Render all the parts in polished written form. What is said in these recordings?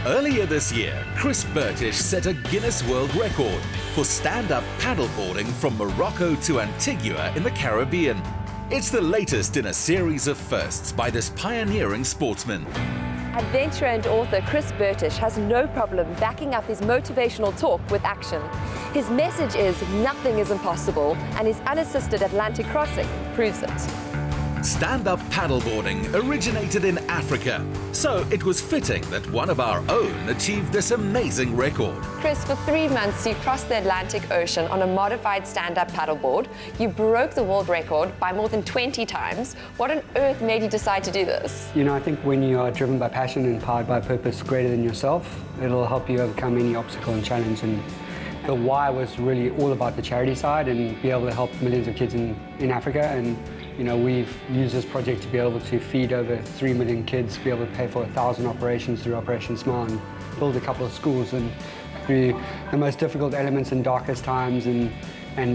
Earlier this year, Chris Bertish set a Guinness World Record for stand-up paddleboarding from Morocco to Antigua in the Caribbean. It's the latest in a series of firsts by this pioneering sportsman. Adventurer and author Chris Bertish has no problem backing up his motivational talk with action. His message is nothing is impossible, and his unassisted Atlantic crossing proves it. Stand-up paddleboarding originated in Africa, so it was fitting that one of our own achieved this amazing record. Chris, for 3 months you crossed the Atlantic Ocean on a modified stand-up paddleboard. You broke the world record by more than 20 times. What on earth made you decide to do this? You know, I think when you are driven by passion and powered by a purpose greater than yourself, it'll help you overcome any obstacle and challenge. And the why was really all about the charity side and be able to help millions of kids in Africa. And you know, we've used this project to be able to feed over 3 million kids, be able to pay for 1,000 operations through Operation Smile, and build a couple of schools. And through the most difficult elements and darkest times and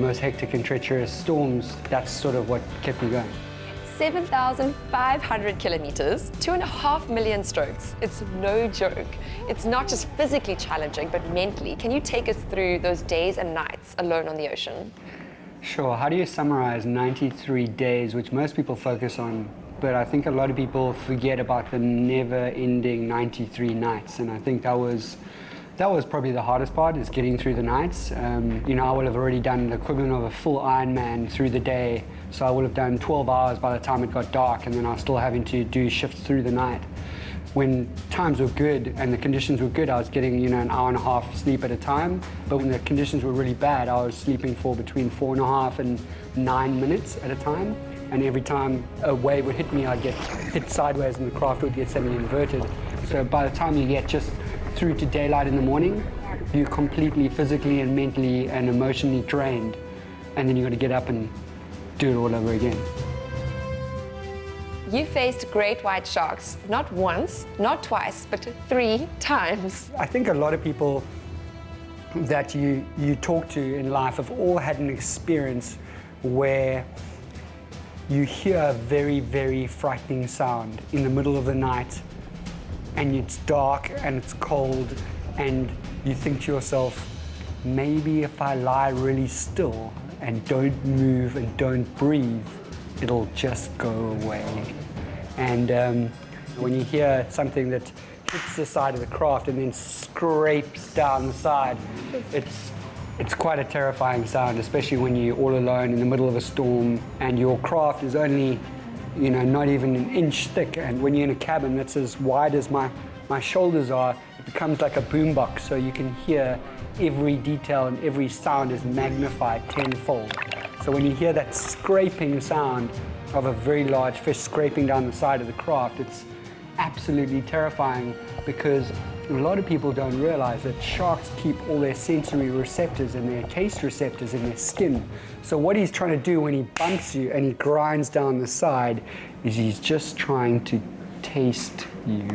most hectic and treacherous storms, that's sort of what kept me going. 7,500 kilometers, 2.5 million strokes. It's no joke. It's not just physically challenging, but mentally. Can you take us through those days and nights alone on the ocean? Sure. How do you summarize 93 days, which most people focus on, but I think a lot of people forget about the never-ending 93 nights, and I think that was probably the hardest part, is getting through the nights. You know, I would have already done the equivalent of a full Ironman through the day, so I would have done 12 hours by the time it got dark, and then I was still having to do shifts through the night. When times were good and the conditions were good, I was getting, you know, an hour and a half sleep at a time. But when the conditions were really bad, I was sleeping for between 4.5 and 9 minutes at a time. And every time a wave would hit me, I'd get hit sideways and the craft would get semi-inverted. So by the time you get just through to daylight in the morning, you're completely physically and mentally and emotionally drained. And then you've got to get up and do it all over again. You faced great white sharks, not once, not twice, but 3 times. I think a lot of people that you talk to in life have all had an experience where you hear a very, very frightening sound in the middle of the night, and it's dark and it's cold, and you think to yourself, maybe if I lie really still and don't move and don't breathe, it'll just go away. And when you hear something that hits the side of the craft and then scrapes down the side, it's quite a terrifying sound, especially when you're all alone in the middle of a storm and your craft is only, you know, not even an inch thick. And when you're in a cabin that's as wide as my shoulders are, it becomes like a boombox, so you can hear every detail and every sound is magnified tenfold. So when you hear that scraping sound of a very large fish scraping down the side of the craft, it's absolutely terrifying, because a lot of people don't realize that sharks keep all their sensory receptors and their taste receptors in their skin. So what he's trying to do when he bumps you and he grinds down the side is he's just trying to taste you.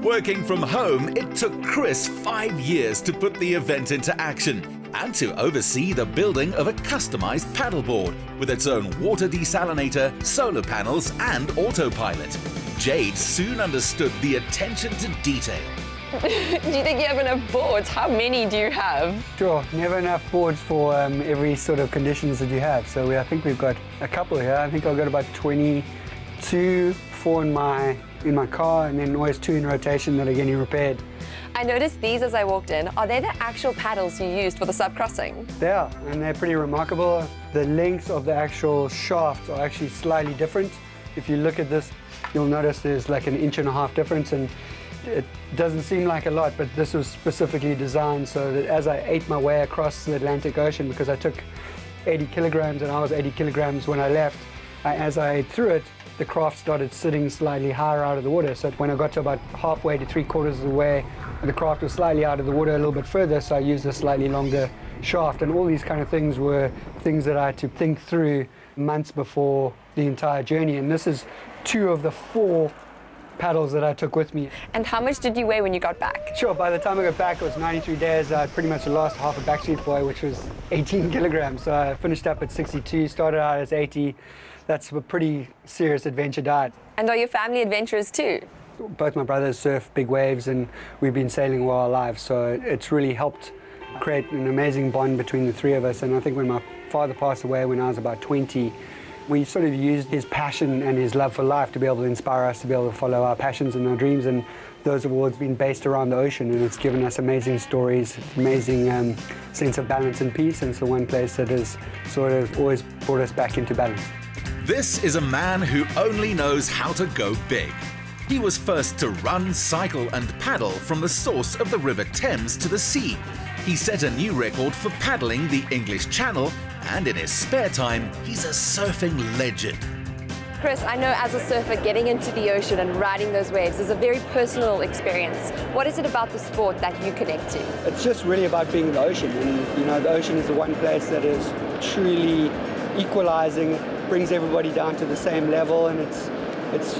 Working from home, it took Chris 5 years to put the event into action and to oversee the building of a customized paddleboard with its own water desalinator, solar panels, and autopilot. Jade soon understood the attention to detail. Do you think you have enough boards? How many do you have? Sure, never enough boards for every sort of conditions that you have. So I think we've got a couple here. I think I've got about 22, 4 in my car, and then always 2 in rotation that are getting repaired. I noticed these as I walked in. Are they the actual paddles you used for the sub-crossing? They are, and they're pretty remarkable. The lengths of the actual shafts are actually slightly different. If you look at this, you'll notice there's like an 1.5 inch difference, and it doesn't seem like a lot, but this was specifically designed so that as I ate my way across the Atlantic Ocean, because I took 80 kilograms and I was 80 kilograms when I left, as I ate through it, the craft started sitting slightly higher out of the water. So when I got to about halfway to 3/4 of the way, the craft was slightly out of the water a little bit further, so I used a slightly longer shaft. And all these kind of things were things that I had to think through months before the entire journey. And this is 2 of the 4 paddles that I took with me. And how much did you weigh when you got back? Sure, by the time I got back, it was 93 days. I pretty much lost half a backstreet boy, which was 18 kilograms. So I finished up at 62, started out as 80. That's a pretty serious adventure diet. And are your family adventurers too? Both my brothers surf big waves, and we've been sailing all our lives, so it's really helped create an amazing bond between the three of us. And I think when my father passed away when I was about 20, we sort of used his passion and his love for life to be able to inspire us to be able to follow our passions and our dreams, and those awards have been based around the ocean, and it's given us amazing stories, amazing sense of balance and peace, and it's the one place that has sort of always brought us back into balance. This is a man who only knows how to go big. He was first to run, cycle and paddle from the source of the River Thames to the sea. He set a new record for paddling the English Channel, and in his spare time, he's a surfing legend. Chris, I know as a surfer, getting into the ocean and riding those waves is a very personal experience. What is it about the sport that you connect to? It's just really about being in the ocean, and you know, the ocean is the one place that is truly equalizing, brings everybody down to the same level, and it's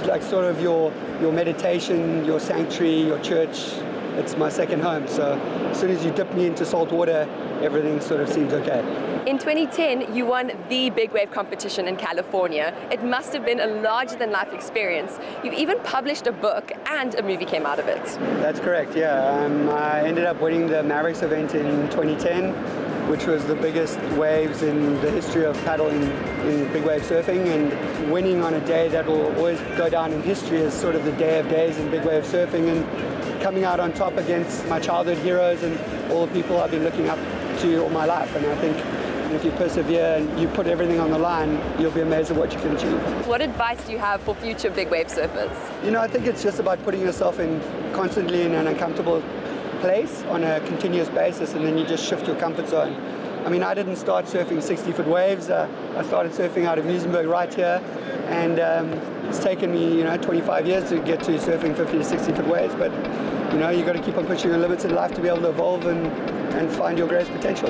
like sort of your meditation, your sanctuary, your church. It's my second home, so as soon as you dip me into salt water, everything sort of seems okay. In 2010, you won the Big Wave competition in California. It must have been a larger-than-life experience. You've even published a book, and a movie came out of it. That's correct, yeah. I ended up winning the Mavericks event in 2010, which was the biggest waves in the history of paddling in big wave surfing, and winning on a day that will always go down in history as sort of the day of days in big wave surfing, and coming out on top against my childhood heroes and all the people I've been looking up to all my life. And I think if you persevere and you put everything on the line, you'll be amazed at what you can achieve. What advice do you have for future big wave surfers? You know, I think it's just about putting yourself constantly in an uncomfortable place on a continuous basis, and then you just shift your comfort zone. I mean, I didn't start surfing 60-foot waves. I started surfing out of Muizenberg right here, and it's taken me, 25 years to get to surfing 50 to 60-foot waves. But you've got to keep on pushing your limits in life to be able to evolve and find your greatest potential.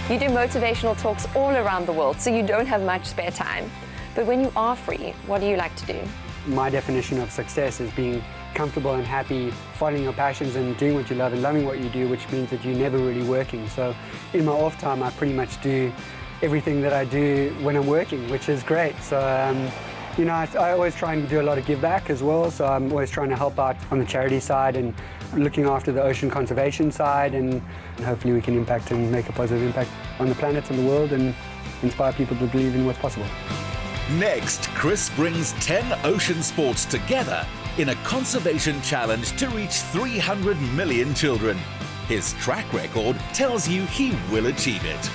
You do motivational talks all around the world, so you don't have much spare time. But when you are free, what do you like to do? My definition of success is being comfortable and happy, following your passions and doing what you love and loving what you do, which means that you're never really working. So in my off time, I pretty much do everything that I do when I'm working, which is great. So, I always try and do a lot of give back as well. So I'm always trying to help out on the charity side and looking after the ocean conservation side, and hopefully we can impact and make a positive impact on the planet and the world and inspire people to believe in what's possible. Next, Chris brings 10 ocean sports together in a conservation challenge to reach 300 million children. His track record tells you he will achieve it.